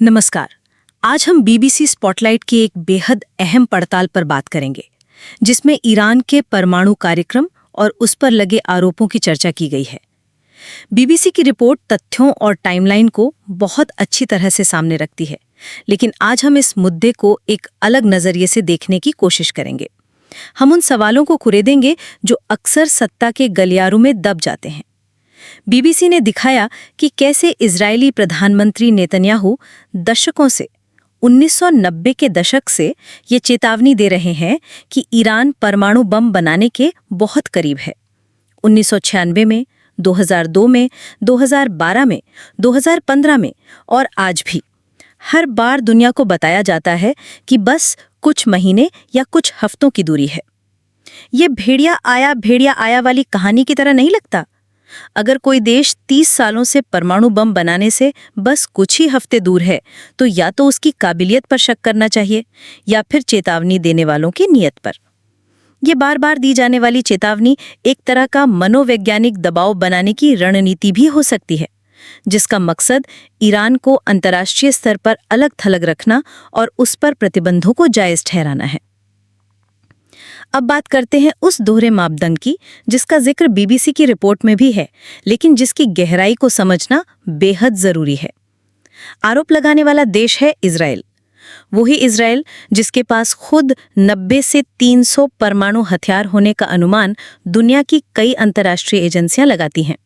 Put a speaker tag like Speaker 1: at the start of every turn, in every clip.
Speaker 1: नमस्कार। आज हम बीबीसी स्पॉटलाइट की एक बेहद अहम पड़ताल पर बात करेंगे, जिसमें ईरान के परमाणु कार्यक्रम और उस पर लगे आरोपों की चर्चा की गई है। बीबीसी की रिपोर्ट तथ्यों और टाइमलाइन को बहुत अच्छी तरह से सामने रखती है, लेकिन आज हम इस मुद्दे को एक अलग नजरिए से देखने की कोशिश करेंगे। हम उन सवालों को कुरेदेंगे जो अक्सर सत्ता के गलियारों में दब जाते हैं। बीबीसी ने दिखाया कि कैसे इजरायली प्रधानमंत्री नेतन्याहू दशकों से 1990 के दशक से ये चेतावनी दे रहे हैं कि ईरान परमाणु बम बनाने के बहुत करीब है। 1996 में, 2002 में, 2012 में, 2015 में और आज भी हर बार दुनिया को बताया जाता है कि बस कुछ महीने या कुछ हफ्तों की दूरी है। ये भेड़िया आया वाली कहानी की तरह नहीं लगता? अगर कोई देश 30 सालों से परमाणु बम बनाने से बस कुछ ही हफ्ते दूर है, तो या तो उसकी काबिलियत पर शक करना चाहिए या फिर चेतावनी देने वालों की नीयत पर। ये बार बार दी जाने वाली चेतावनी एक तरह का मनोवैज्ञानिक दबाव बनाने की रणनीति भी हो सकती है, जिसका मकसद ईरान को अंतर्राष्ट्रीय स्तर पर अलग थलग रखना और उस पर प्रतिबंधों को जायज ठहराना है। अब बात करते हैं उस दोहरे मापदंड की जिसका जिक्र बीबीसी की रिपोर्ट में भी है, लेकिन जिसकी गहराई को समझना बेहद जरूरी है। आरोप लगाने वाला देश है इजराइल। वही इजराइल जिसके पास खुद 90 से 300 परमाणु हथियार होने का अनुमान दुनिया की कई अंतर्राष्ट्रीय एजेंसियां लगाती हैं।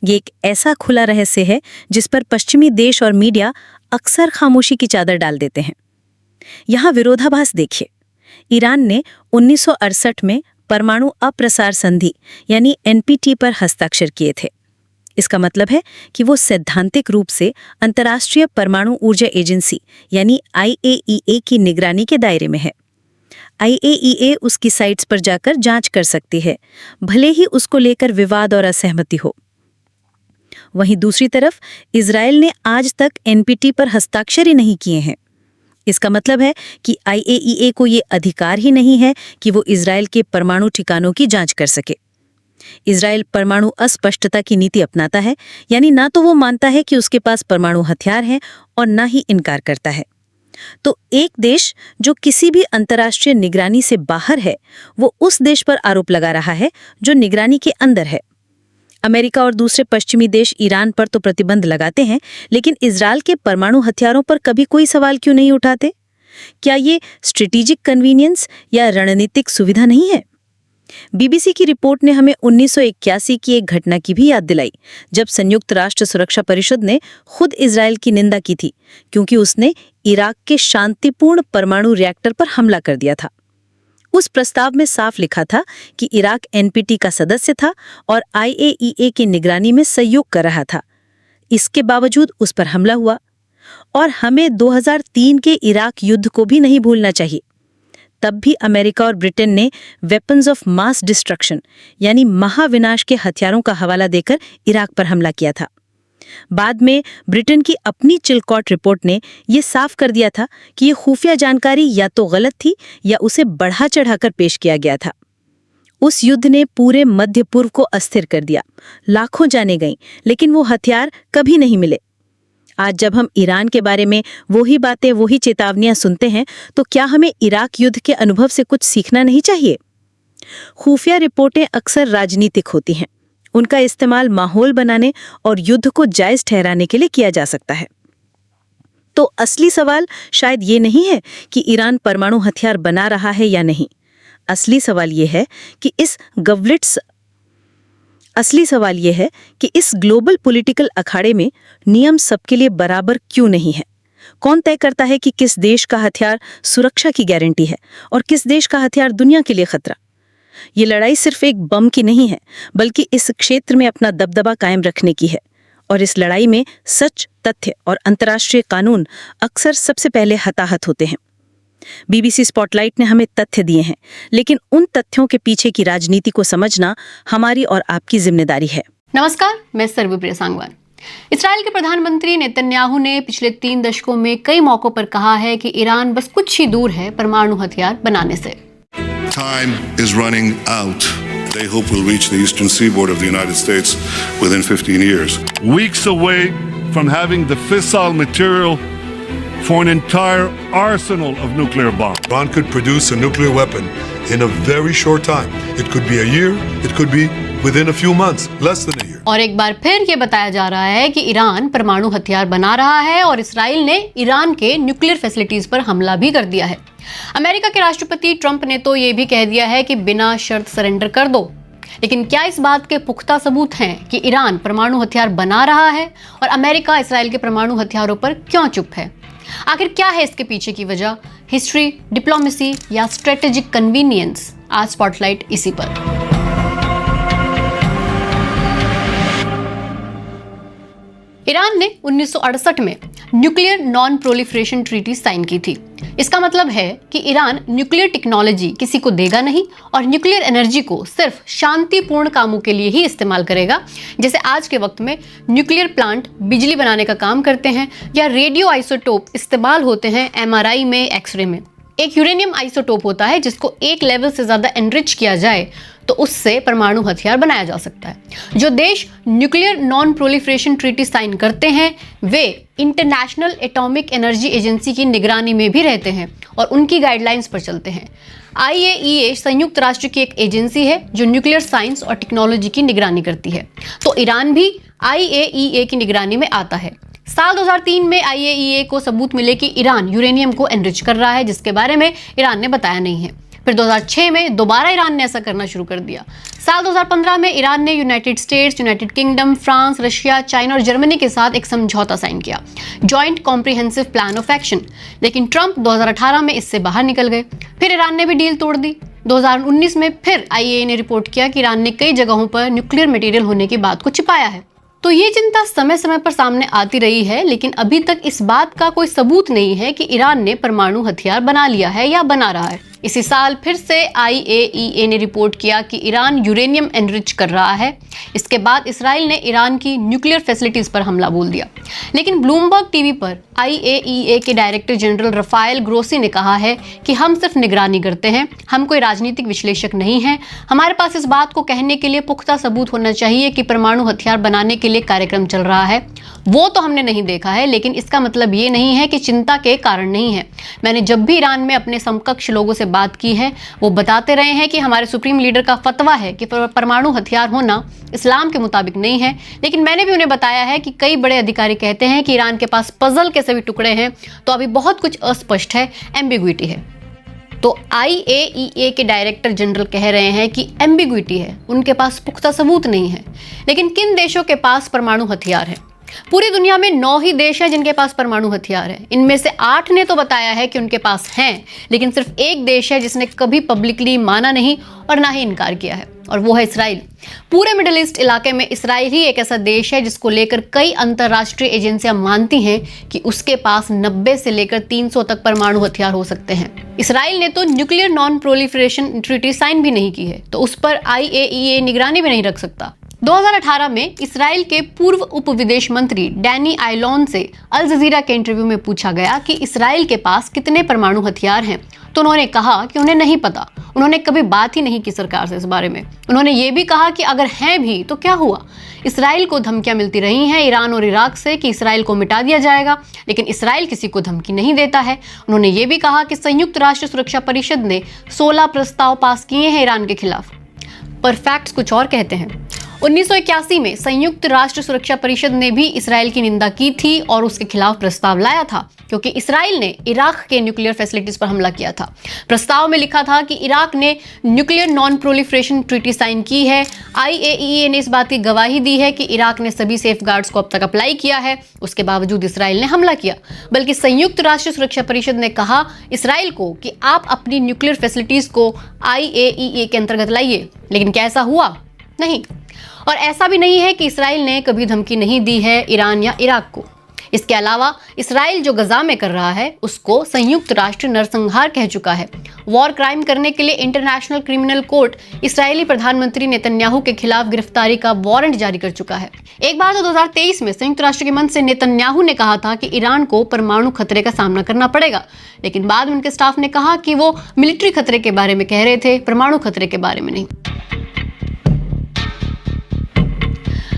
Speaker 1: ये एक ऐसा खुला रहस्य है जिस पर पश्चिमी देश और मीडिया अक्सर खामोशी की चादर डाल देते हैं। यहाँ विरोधाभास देखिए। ईरान ने 1968 में परमाणु अप्रसार संधि यानी एनपीटी पर हस्ताक्षर किए थे। इसका मतलब है कि वो सैद्धांतिक रूप से अंतर्राष्ट्रीय परमाणु ऊर्जा एजेंसी यानी IAEA की निगरानी के दायरे में है। IAEA उसकी साइट्स पर जाकर जांच कर सकती है, भले ही उसको लेकर विवाद और असहमति हो। वहीं दूसरी तरफ इजराइल ने आज तक एनपीटी पर हस्ताक्षर ही नहीं किए हैं। इसका मतलब है कि IAEA को ये अधिकार ही नहीं है कि वो इजराइल के परमाणु ठिकानों की जांच कर सके। इजराइल परमाणु अस्पष्टता की नीति अपनाता है, यानी ना तो वो मानता है कि उसके पास परमाणु हथियार हैं और ना ही इनकार करता है। तो एक देश जो किसी भी अंतर्राष्ट्रीय निगरानी से बाहर है, वो उस देश पर आरोप लगा रहा है जो निगरानी के अंदर है। अमेरिका और दूसरे पश्चिमी देश ईरान पर तो प्रतिबंध लगाते हैं, लेकिन इजराइल के परमाणु हथियारों पर कभी कोई सवाल क्यों नहीं उठाते? क्या ये स्ट्रेटेजिक कन्वीनियंस या रणनीतिक सुविधा नहीं है? बीबीसी की रिपोर्ट ने हमें 1981 की एक घटना की भी याद दिलाई, जब संयुक्त राष्ट्र सुरक्षा परिषद ने खुद इजराइल की निंदा की थी, क्योंकि उसने इराक के शांतिपूर्ण परमाणु रिएक्टर पर हमला कर दिया था। उस प्रस्ताव में साफ लिखा था कि इराक एनपीटी का सदस्य था और IAEA की निगरानी में सहयोग कर रहा था। इसके बावजूद उस पर हमला हुआ। और हमें 2003 के इराक युद्ध को भी नहीं भूलना चाहिए। तब भी अमेरिका और ब्रिटेन ने वेपन्स ऑफ मास डिस्ट्रक्शन यानी महाविनाश के हथियारों का हवाला देकर इराक पर हमला किया था। बाद में ब्रिटेन की अपनी चिलकॉट रिपोर्ट ने यह साफ कर दिया था कि ये खुफिया जानकारी या तो गलत थी या उसे बढ़ा चढ़ाकर पेश किया गया था। उस युद्ध ने पूरे मध्य पूर्व को अस्थिर कर दिया। लाखों जानें गईं, लेकिन वो हथियार कभी नहीं मिले। आज जब हम ईरान के बारे में वही बातें, वही चेतावनियां सुनते हैं, तो क्या हमें इराक युद्ध के अनुभव से कुछ सीखना नहीं चाहिए? खुफिया रिपोर्टें अक्सर राजनीतिक होती हैं। उनका इस्तेमाल माहौल बनाने और युद्ध को जायज ठहराने के लिए किया जा सकता है। तो असली सवाल शायद ये नहीं है कि ईरान परमाणु हथियार बना रहा है या नहीं। असली सवाल ये है कि इस ग्लोबल पॉलिटिकल अखाड़े में नियम सबके लिए बराबर क्यों नहीं है? कौन तय करता है कि किस देश का हथियार सुरक्षा की गारंटी है और किस देश का हथियार दुनिया के लिए खतरा? ये लड़ाई सिर्फ एक बम की नहीं है, बल्कि इस क्षेत्र में अपना दबदबा कायम रखने की है। और इस लड़ाई में सच, तथ्य और अंतर्राष्ट्रीय कानून अक्सर सबसे पहले हताहत होते हैं। बीबीसी स्पॉटलाइट ने हमें तथ्य दिए हैं, लेकिन उन तथ्यों के पीछे की राजनीति को समझना हमारी और आपकी जिम्मेदारी है।
Speaker 2: नमस्कार, मैं सर्वप्रिया सांगवान। इस्राएल के प्रधानमंत्री नेतन्याहू ने पिछले 3 दशकों में कई मौकों पर कहा है कि ईरान बस कुछ ही दूर है परमाणु हथियार बनाने से।
Speaker 3: Time is running out. They hope we'll reach the eastern seaboard of the United States within 15 years.
Speaker 4: Weeks away from having the fissile material
Speaker 3: for an entire arsenal of nuclear bombs.
Speaker 4: Iran could produce a nuclear weapon in a very short time. It could be a year, it could be within a few months, less than a year.
Speaker 2: और एक बार फिर ये बताया जा रहा है कि Iran परमाणु हथियार बना रहा है और इसराइल ने ईरान के न्यूक्लियर फैसिलिटीज पर हमला भी कर दिया है। अमेरिका के राष्ट्रपति ट्रंप ने तो ये भी कह दिया है कि बिना शर्त सरेंडर कर दो। लेकिन क्या इस बात के पुख्ता सबूत हैं कि ईरान परमाणु हथियार बना रहा है और अमेरिका इसराइल के परमाणु हथियारों पर क्यों चुप है? आखिर क्या है इसके पीछे की वजह? हिस्ट्री, डिप्लोमेसी या स्ट्रेटेजिक कन्वीनियंस? आज स्पॉटलाइट इसी पर। ईरान ने 1968 में nuclear non proliferation treaty sign की थी। इसका मतलब है कि ईरान न्यूक्लियर टेक्नोलॉजी किसी को देगा नहीं और न्यूक्लियर एनर्जी को सिर्फ शांतिपूर्ण कामों के लिए ही इस्तेमाल करेगा, जैसे आज के वक्त में न्यूक्लियर प्लांट बिजली बनाने का काम करते हैं या रेडियो आइसोटोप इस्तेमाल होते हैं एमआरआई में, एक्सरे में। एक यूरेनियम आइसोटोप होता है जिसको एक लेवल से ज्यादा एनरिच किया जाए तो उससे परमाणु हथियार बनाया जा सकता है। जो देश nuclear non proliferation treaty sign करते हैं वे इंटरनेशनल एटॉमिक एनर्जी एजेंसी की निगरानी में भी रहते हैं और उनकी गाइडलाइंस पर चलते हैं। IAEA संयुक्त राष्ट्र की एक एजेंसी है जो न्यूक्लियर साइंस और टेक्नोलॉजी की निगरानी करती है। तो ईरान भी IAEA की निगरानी में आता है। साल 2003 में IAEA को सबूत मिले कि ईरान यूरेनियम को एनरिच कर रहा है, जिसके बारे में ईरान ने बताया नहीं है। फिर 2006 में दोबारा ईरान ने ऐसा करना शुरू कर दिया। साल 2015 में ईरान ने United states, United kingdom, France, Russia, China और जर्मनी के साथ एक समझौता साइन किया, joint comprehensive plan of action. लेकिन ट्रंप 2018 में इससे बाहर निकल गए। फिर ईरान ने भी डील तोड़ दी। 2019 में फिर IAEA ने रिपोर्ट किया कि ईरान ने कई जगहों पर न्यूक्लियर मटेरियल होने की बात को छिपाया है। तो ये चिंता समय समय पर सामने आती रही है, लेकिन अभी तक इस बात का कोई सबूत नहीं है कि ईरान ने परमाणु हथियार बना लिया है या बना रहा है। इसी साल फिर से IAEA ने रिपोर्ट किया कि ईरान यूरेनियम एनरिच कर रहा है। इसके बाद इसराइल ने ईरान की न्यूक्लियर फैसिलिटीज पर हमला बोल दिया। लेकिन ब्लूमबर्ग टीवी पर IAEA के डायरेक्टर जनरल रफाएल ग्रोसी ने कहा है कि हम सिर्फ निगरानी करते हैं, हम कोई राजनीतिक विश्लेषक नहीं हैं। हमारे पास इस बात को कहने के लिए पुख्ता सबूत होना चाहिए कि परमाणु हथियार बनाने के लिए कार्यक्रम चल रहा है। वो तो हमने नहीं देखा है, लेकिन इसका मतलब ये नहीं है कि चिंता के कारण नहीं है। मैंने जब भी ईरान में अपने समकक्ष लोगों से बात की है, वो बताते रहे हैं कि हमारे सुप्रीम लीडर का फतवा है कि परमाणु हथियार होना इस्लाम के मुताबिक नहीं है। लेकिन मैंने भी उन्हें बताया है कि कई बड़े अधिकारी कहते हैं कि ईरान के पास पजल के सभी टुकड़े हैं, तो अभी बहुत कुछ अस्पष्ट है, एम्बिग्विटी है। तो IAEA के डायरेक्टर जनरल कह रहे हैं कि एम्बिग्विटी है, उनके पास पुख्ता सबूत नहीं है। लेकिन किन देशों के पास परमाणु हथियार है? पूरी दुनिया में 9 ही देश हैं जिनके पास परमाणु हथियार है। इनमें से 8 ने तो बताया है कि उनके पास हैं, लेकिन सिर्फ एक देश है जिसने कभी पब्लिकली माना नहीं और ना ही इनकार किया है, और वो है इसराइल। पूरे मिडिल ईस्ट इलाके में इसराइल ही एक ऐसा देश है जिसको लेकर कई अंतर्राष्ट्रीय एजेंसियां मानती हैं कि उसके पास 90 से लेकर 300 तक परमाणु हथियार हो सकते हैं। इसराइल ने तो nuclear non proliferation treaty sign भी नहीं की है, तो उस पर IAEA निगरानी भी नहीं रख सकता। 2018 में इसराइल के पूर्व उप विदेश मंत्री डैनी आइलॉन से अल जजीरा के इंटरव्यू में पूछा गया कि इसराइल के पास कितने परमाणु हथियार हैं, तो उन्होंने कहा कि उन्हें नहीं पता। उन्होंने कभी बात ही नहीं की सरकार से इस बारे में। उन्होंने ये भी कहा कि अगर हैं भी तो क्या हुआ। इसराइल को धमकियां मिलती रही हैं ईरान और इराक से कि इसराइल को मिटा दिया जाएगा, लेकिन इसराइल किसी को धमकी नहीं देता है। उन्होंने ये भी कहा कि संयुक्त राष्ट्र सुरक्षा परिषद ने 16 प्रस्ताव पास किए हैं ईरान के खिलाफ। पर फैक्ट्स कुछ और कहते हैं। 1981 में संयुक्त राष्ट्र सुरक्षा परिषद ने भी इसराइल की निंदा की थी और उसके खिलाफ प्रस्ताव लाया था, क्योंकि इसराइल ने इराक के न्यूक्लियर फैसिलिटीज पर हमला किया था। प्रस्ताव में लिखा था कि इराक ने nuclear non proliferation treaty sign की है। IAEA ने इस बात की गवाही दी है कि इराक ने सभी सेफगार्ड्स को अब तक अप्लाई किया है, उसके बावजूद इसराइल ने हमला किया। बल्कि संयुक्त राष्ट्र सुरक्षा परिषद ने कहा इसराइल को कि आप अपनी न्यूक्लियर फैसिलिटीज को IAEA के अंतर्गत लाइए। लेकिन क्या ऐसा हुआ? नहीं। और ऐसा भी नहीं है कि इसराइल ने कभी धमकी नहीं दी है ईरान या इराक को। इसके अलावा इसराइल जो गजा में कर रहा है उसको संयुक्त राष्ट्र नरसंहार कह चुका है। वॉर क्राइम करने के लिए इंटरनेशनल क्रिमिनल कोर्ट इसराइली प्रधानमंत्री नेतन्याहू के खिलाफ गिरफ्तारी का वारंट जारी कर चुका है। एक बार तो 2023 में संयुक्त राष्ट्र के मंच से नेतन्याहू ने कहा था कि ईरान को परमाणु खतरे का सामना करना पड़ेगा, लेकिन बाद में उनके स्टाफ ने कहा कि वो मिलिट्री खतरे के बारे में कह रहे थे, परमाणु खतरे के बारे में नहीं।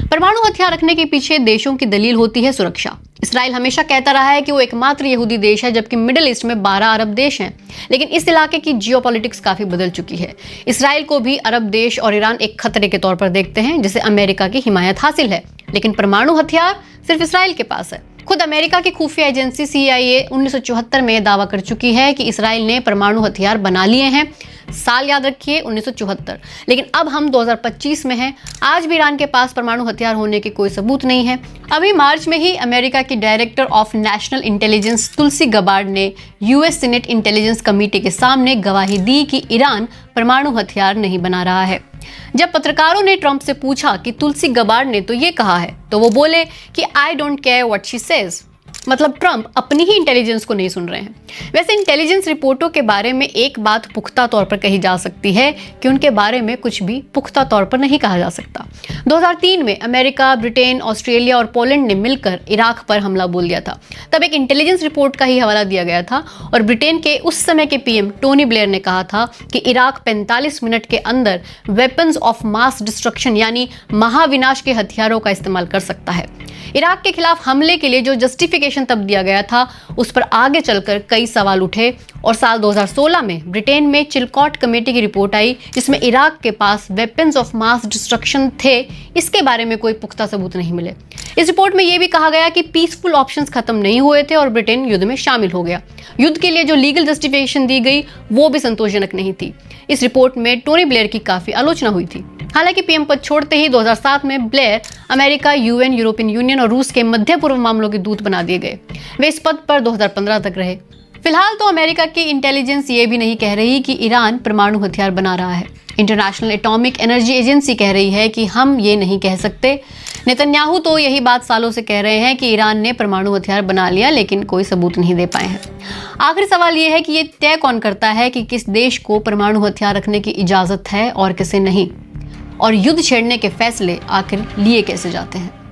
Speaker 2: परमाणु हथियार रखने के पीछे देशों की दलील होती है सुरक्षा। इसराइल हमेशा कहता रहा है कि वो एकमात्र यहूदी देश है, जबकि मिडिल ईस्ट में 12 अरब देश हैं। लेकिन इस इलाके की जियोपॉलिटिक्स काफी बदल चुकी है। इसराइल को भी अरब देश और ईरान एक खतरे के तौर पर देखते हैं, जिसे अमेरिका की हिमायत हासिल है। लेकिन परमाणु हथियार सिर्फ इसराइल के पास है। खुद अमेरिका की खुफिया एजेंसी CIA 1974 में दावा कर चुकी है कि इसराइल ने परमाणु हथियार बना लिए हैं। साल याद रखिए 1974। लेकिन अब हम 2025 में हैं। आज भी ईरान के पास परमाणु हथियार होने के कोई सबूत नहीं है। अभी मार्च में ही अमेरिका की director of national intelligence Tulsi Gabbard ने US सीनेट इंटेलिजेंस कमेटी के सामने गवाही दी कि ईरान परमाणु हथियार नहीं बना रहा है। जब पत्रकारों ने ट्रंप से पूछा कि तुलसी गबार्ड ने तो ये कहा है, तो वो बोले कि I don't care what she says. मतलब ट्रंप अपनी ही इंटेलिजेंस को नहीं सुन रहे हैं। वैसे इंटेलिजेंस रिपोर्टों के बारे में एक बात पुख्ता तौर पर कही जा सकती है कि उनके बारे में कुछ भी पुख्ता तौर पर नहीं कहा जा सकता। 2003 में अमेरिका, ब्रिटेन, ऑस्ट्रेलिया और पोलैंड ने मिलकर इराक पर हमला बोल दिया था। तब एक इंटेलिजेंस रिपोर्ट का ही हवाला दिया गया था और ब्रिटेन के उस समय के PM टोनी ब्लेयर ने कहा था कि इराक 45 मिनट के अंदर वेपन्स ऑफ मास डिस्ट्रक्शन यानी महाविनाश के हथियारों का इस्तेमाल कर सकता है। इराक के खिलाफ हमले के लिए जो जस्टिफिकेशन तब दिया गया था, उस पर आगे चलकर कई सवाल उठे और साल 2016 में ब्रिटेन में चिलकॉट कमेटी की रिपोर्ट आई, जिसमें इराक के पास वेपन्स ऑफ मास डिस्ट्रक्शन थे। इसके बारे में कोई पुख्ता सबूत नहीं मिले। इस रिपोर्ट में यह भी कहा गया कि पीसफुल ऑप्शंस खत्म नहीं हुए थे और ब्रिटेन युद्ध में शामिल हो गया। युद्ध के लिए जो लीगल जस्टिफिकेशन दी गई वो भी संतोषजनक नहीं थी। इस रिपोर्ट में टोनी ब्लेयर की काफी आलोचना हुई थी। हालांकि PM पद छोड़ते ही 2007 में Blair America, UN, European union और रूस के मध्य पूर्व मामलों के दूत बना दिए गए। वे इस पद पर 2015 तक रहे। फिलहाल तो अमेरिका की इंटेलिजेंस ये भी नहीं कह रही कि ईरान परमाणु हथियार बना रहा है। इंटरनेशनल एटॉमिक एनर्जी एजेंसी कह रही है कि हम ये नहीं कह सकते। नेतन्याहू तो यही बात सालों से कह रहे हैं कि ईरान ने परमाणु हथियार बना लिया, लेकिन कोई सबूत नहीं दे पाए हैं। आखिरी सवाल ये है कि ये तय कौन करता है कि किस देश को परमाणु हथियार रखने की इजाजत है और किसे नहीं, और युद्ध छेड़ने के फैसले आखिर लिए कैसे जाते हैं।